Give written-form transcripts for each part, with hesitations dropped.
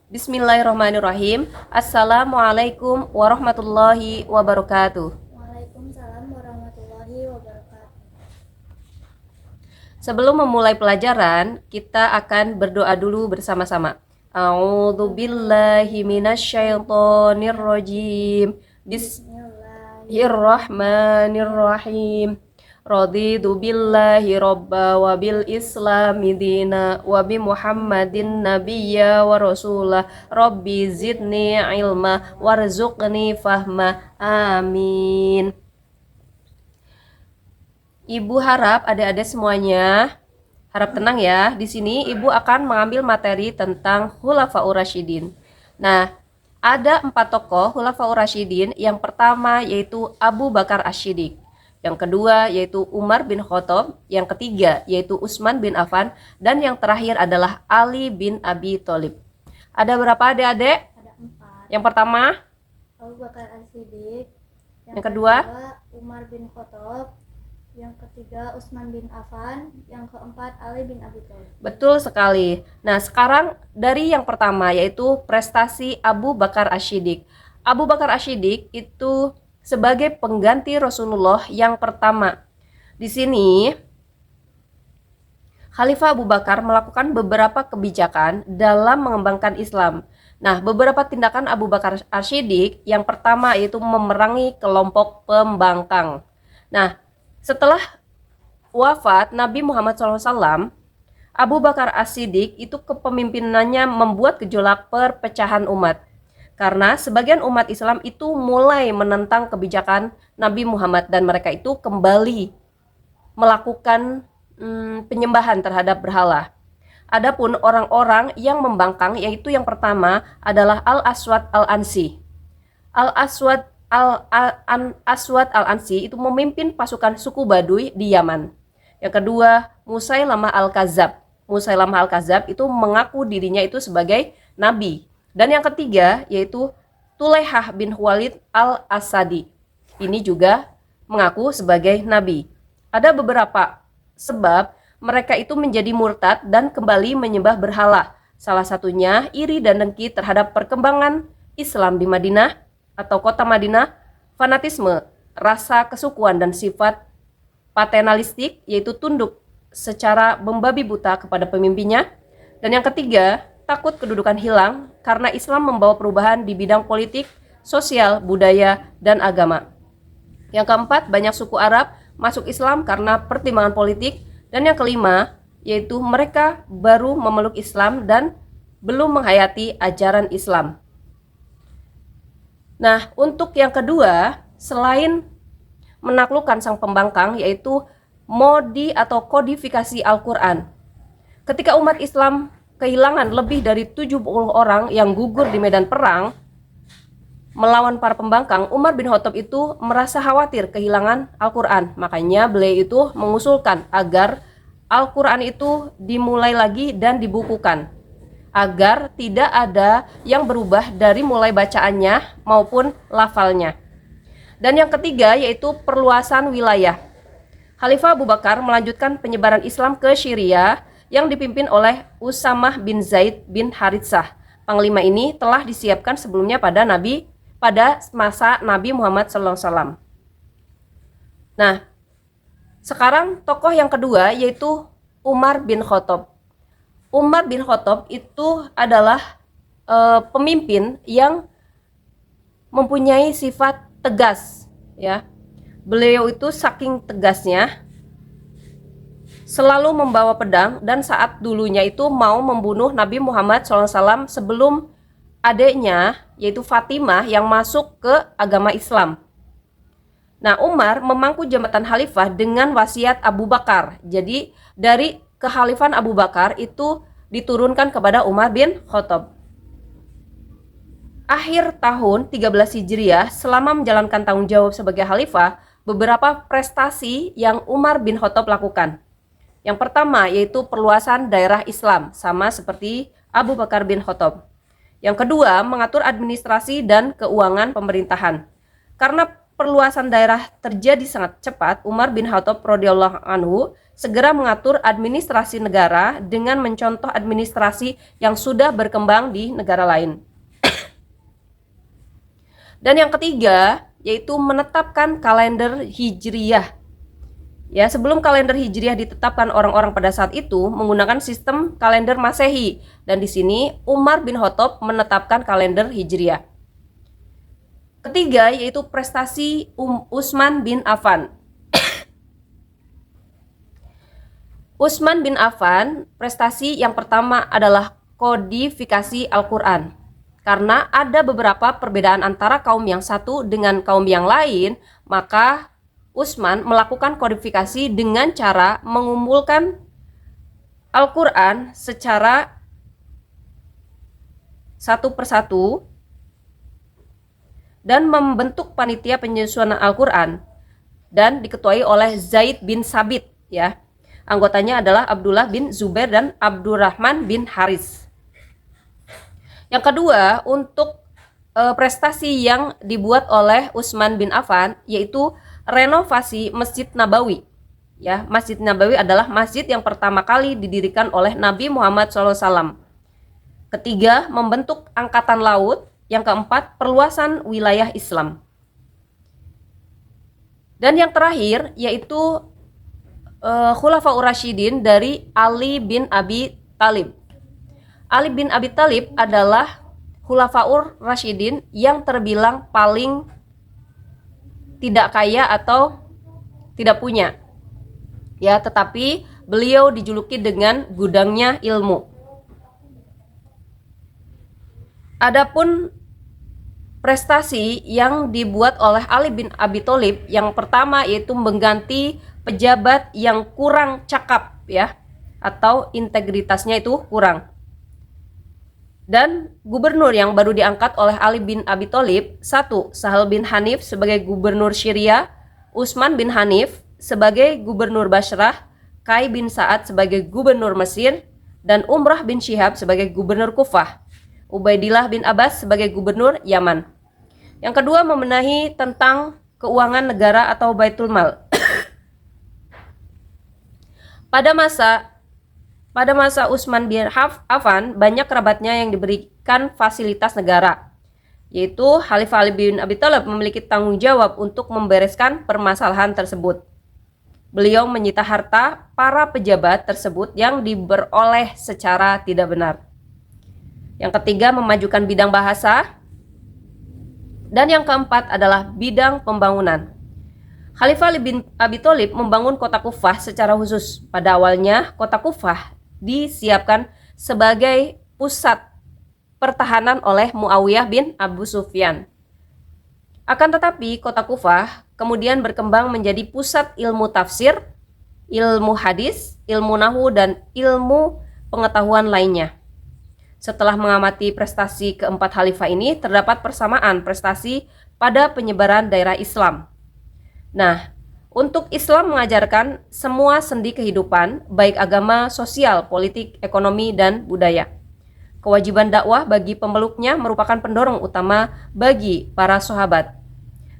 Bismillahirrahmanirrahim. Assalamualaikum warahmatullahi wabarakatuh. Waalaikumsalam warahmatullahi wabarakatuh. Sebelum memulai pelajaran, kita akan berdoa dulu bersama-sama. A'udzubillahi minasyaitonirrajim. Bismillahirrahmanirrahim. Raditu billahi robba wa bil islami dina wa bi muhammadin nabiyya wa rasulah rabbi zidni ilma warzuqni fahma amin. Ibu harap adik-adik semuanya harap tenang ya. Di sini Ibu akan mengambil materi tentang Khulafaur Rasyidin. Nah, ada 4 tokoh Khulafaur Rasyidin. Yang pertama yaitu Abu Bakar Asy-Syiddiq. Yang kedua yaitu Umar bin Khattab. Yang ketiga yaitu Utsman bin Affan. Dan yang terakhir adalah Ali bin Abi Thalib. Ada berapa adik-adik? Ada 4. Yang pertama, Abu Bakar Asy-Syiddiq. Yang kedua, Umar bin Khattab. Yang ketiga Utsman bin Affan. Yang keempat Ali bin Abi Thalib. betul sekali. Nah, sekarang dari yang pertama yaitu prestasi Abu Bakar Asy-Syiddiq. Abu Bakar Asy-Syiddiq itu sebagai pengganti Rasulullah yang pertama. Di sini Khalifah Abu Bakar melakukan beberapa kebijakan dalam mengembangkan Islam. Nah, beberapa tindakan Abu Bakar Asy-Syiddiq yang pertama yaitu memerangi kelompok pembangkang. Nah, setelah wafat Nabi Muhammad SAW, Abu Bakar Asy-Syiddiq itu kepemimpinannya membuat gejolak perpecahan umat. Karena sebagian umat Islam itu mulai menentang kebijakan Nabi Muhammad dan mereka itu kembali melakukan penyembahan terhadap berhala. Adapun orang-orang yang membangkang yaitu yang pertama adalah Al-Aswad Al-Ansi. Al-Aswad Al-Ansi itu memimpin pasukan suku Baduy di Yaman. Yang kedua, Musailamah Al-Kadzab. Musailamah Al-Kadzab itu mengaku dirinya itu sebagai nabi. Dan yang ketiga yaitu Tulaihah bin Khuwailid Al-Asadi. Ini juga mengaku sebagai nabi. Ada beberapa sebab mereka itu menjadi murtad dan kembali menyembah berhala. Salah satunya iri dan dengki terhadap perkembangan Islam di Madinah atau kota Madinah, fanatisme, rasa kesukuan dan sifat paternalistik yaitu tunduk secara membabi buta kepada pemimpinnya. Dan yang ketiga, takut kedudukan hilang karena Islam membawa perubahan di bidang politik, sosial, budaya, dan agama. Yang keempat, banyak suku Arab masuk Islam karena pertimbangan politik. Dan yang kelima, yaitu mereka baru memeluk Islam dan belum menghayati ajaran Islam. Nah, untuk yang kedua, selain menaklukkan sang pembangkang, yaitu modi atau kodifikasi Al-Quran. Ketika umat Islam kehilangan lebih dari 70 orang yang gugur di medan perang melawan para pembangkang, Umar bin Khattab itu merasa khawatir kehilangan Al-Quran. Makanya beliau itu mengusulkan agar Al-Quran itu dimulai lagi dan dibukukan, agar tidak ada yang berubah dari mulai bacaannya maupun lafalnya. Dan yang ketiga yaitu perluasan wilayah. Khalifah Abu Bakar melanjutkan penyebaran Islam ke Syria yang dipimpin oleh Usamah bin Zaid bin Haritsah. Panglima ini telah disiapkan sebelumnya pada masa Nabi Muhammad SAW. Nah, sekarang tokoh yang kedua yaitu Umar bin Khattab. Umar bin Khattab itu adalah pemimpin yang mempunyai sifat tegas, ya. Beliau itu saking tegasnya selalu membawa pedang dan saat dulunya itu mau membunuh Nabi Muhammad SAW sebelum adiknya yaitu Fatimah yang masuk ke agama Islam. Nah, Umar memangku jabatan khalifah dengan wasiat Abu Bakar. Jadi dari kekhalifahan Abu Bakar itu diturunkan kepada Umar bin Khattab. Akhir tahun 13 Hijriah, selama menjalankan tanggung jawab sebagai khalifah, beberapa prestasi yang Umar bin Khattab lakukan. Yang pertama yaitu perluasan daerah Islam, sama seperti Abu Bakar bin Khattab. Yang kedua, mengatur administrasi dan keuangan pemerintahan. Karena perluasan daerah terjadi sangat cepat, Umar bin Khattab radhiyallahu anhu segera mengatur administrasi negara dengan mencontoh administrasi yang sudah berkembang di negara lain. Dan yang ketiga yaitu menetapkan kalender Hijriyah. Ya, sebelum kalender Hijriah ditetapkan orang-orang pada saat itu menggunakan sistem kalender Masehi, dan di sini Umar bin Khattab menetapkan kalender Hijriah. Ketiga yaitu prestasi Utsman bin Affan. Utsman bin Affan, prestasi yang pertama adalah kodifikasi Al-Qur'an. Karena ada beberapa perbedaan antara kaum yang satu dengan kaum yang lain, maka Utsman melakukan kodifikasi dengan cara mengumpulkan Al-Quran secara satu persatu dan membentuk panitia penyusunan Al-Quran dan diketuai oleh Zaid bin Sabit, ya. Anggotanya adalah Abdullah bin Zubair dan Abdurrahman bin Haris. Yang kedua, untuk prestasi yang dibuat oleh Utsman bin Affan yaitu renovasi Masjid Nabawi. Ya, Masjid Nabawi adalah masjid yang pertama kali didirikan oleh Nabi Muhammad SAW. Ketiga, membentuk angkatan laut. Yang keempat, perluasan wilayah Islam. Dan yang terakhir yaitu Khulafaur Rasyidin dari Ali bin Abi Thalib. Ali bin Abi Thalib adalah Khulafaur Rasyidin yang terbilang paling tidak kaya atau tidak punya, ya, tetapi beliau dijuluki dengan gudangnya ilmu. Adapun prestasi yang dibuat oleh Ali bin Abi Thalib yang pertama yaitu mengganti pejabat yang kurang cakap, ya, atau integritasnya itu kurang. Dan gubernur yang baru diangkat oleh Ali bin Abi Thalib, satu, Sahal bin Hanif sebagai gubernur Syria, Utsman bin Hanif sebagai gubernur Basrah, Kai bin Sa'ad sebagai gubernur Mesir, dan Umrah bin Syihab sebagai gubernur Kufah, Ubaidillah bin Abbas sebagai gubernur Yaman. Yang kedua, membenahi tentang keuangan negara atau Baitul Mal. Pada masa Utsman bin Affan, banyak kerabatnya yang diberikan fasilitas negara, yaitu Khalifah Ali bin Abi Thalib memiliki tanggung jawab untuk membereskan permasalahan tersebut. Beliau menyita harta para pejabat tersebut yang diperoleh secara tidak benar. Yang ketiga, memajukan bidang bahasa. Dan yang keempat adalah bidang pembangunan. Khalifah Ali bin Abi Thalib membangun kota Kufah secara khusus. Pada awalnya, kota Kufah disiapkan sebagai pusat pertahanan oleh Muawiyah bin Abu Sufyan. Akan tetapi, kota Kufah kemudian berkembang menjadi pusat ilmu tafsir, ilmu hadis, ilmu nahwu, dan ilmu pengetahuan lainnya. Setelah mengamati prestasi keempat khalifah ini, terdapat persamaan prestasi pada penyebaran daerah Islam. Nah, untuk Islam mengajarkan semua sendi kehidupan, baik agama, sosial, politik, ekonomi, dan budaya. Kewajiban dakwah bagi pemeluknya merupakan pendorong utama bagi para sahabat.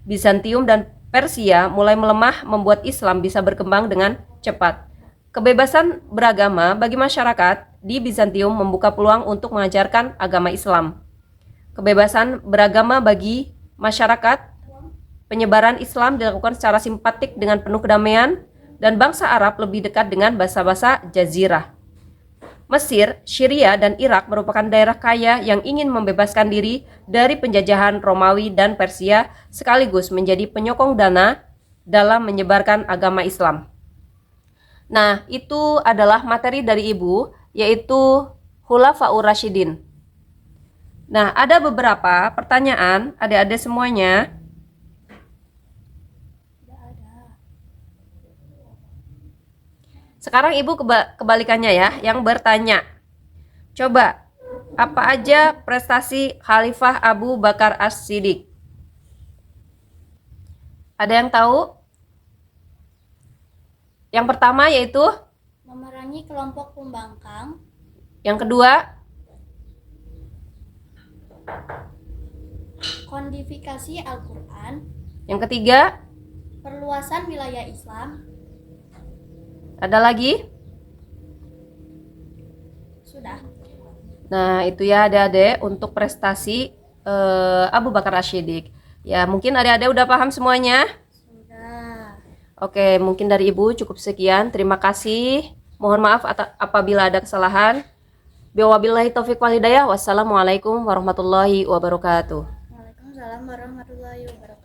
Bizantium dan Persia mulai melemah membuat Islam bisa berkembang dengan cepat. Kebebasan beragama bagi masyarakat di Bizantium membuka peluang untuk mengajarkan agama Islam. Kebebasan beragama bagi masyarakat, penyebaran Islam dilakukan secara simpatik dengan penuh kedamaian, dan bangsa Arab lebih dekat dengan bangsa-bangsa Jazirah. Mesir, Syria, dan Irak merupakan daerah kaya yang ingin membebaskan diri dari penjajahan Romawi dan Persia sekaligus menjadi penyokong dana dalam menyebarkan agama Islam. Nah, itu adalah materi dari Ibu, yaitu Khulafaur Rasyidin. Nah, ada beberapa pertanyaan adik-adik semuanya. Sekarang Ibu kebalikannya ya, yang bertanya. Coba, apa aja prestasi Khalifah Abu Bakar As-Siddiq? Ada yang tahu? Yang pertama yaitu? Memerangi kelompok pembangkang. Yang kedua? Kodifikasi Al-Quran. Yang ketiga, perluasan wilayah Islam. ada lagi? Sudah. Nah, itu ya adik-adik untuk prestasi Abu Bakar Ash-Shiddiq. Ya, mungkin adik-adik udah paham semuanya? Sudah. Oke, mungkin dari Ibu cukup sekian. Terima kasih. Mohon maaf apabila ada kesalahan. Biwabillahi taufiq wal hidayah. Wassalamualaikum warahmatullahi wabarakatuh. Waalaikumsalam warahmatullahi wabarakatuh.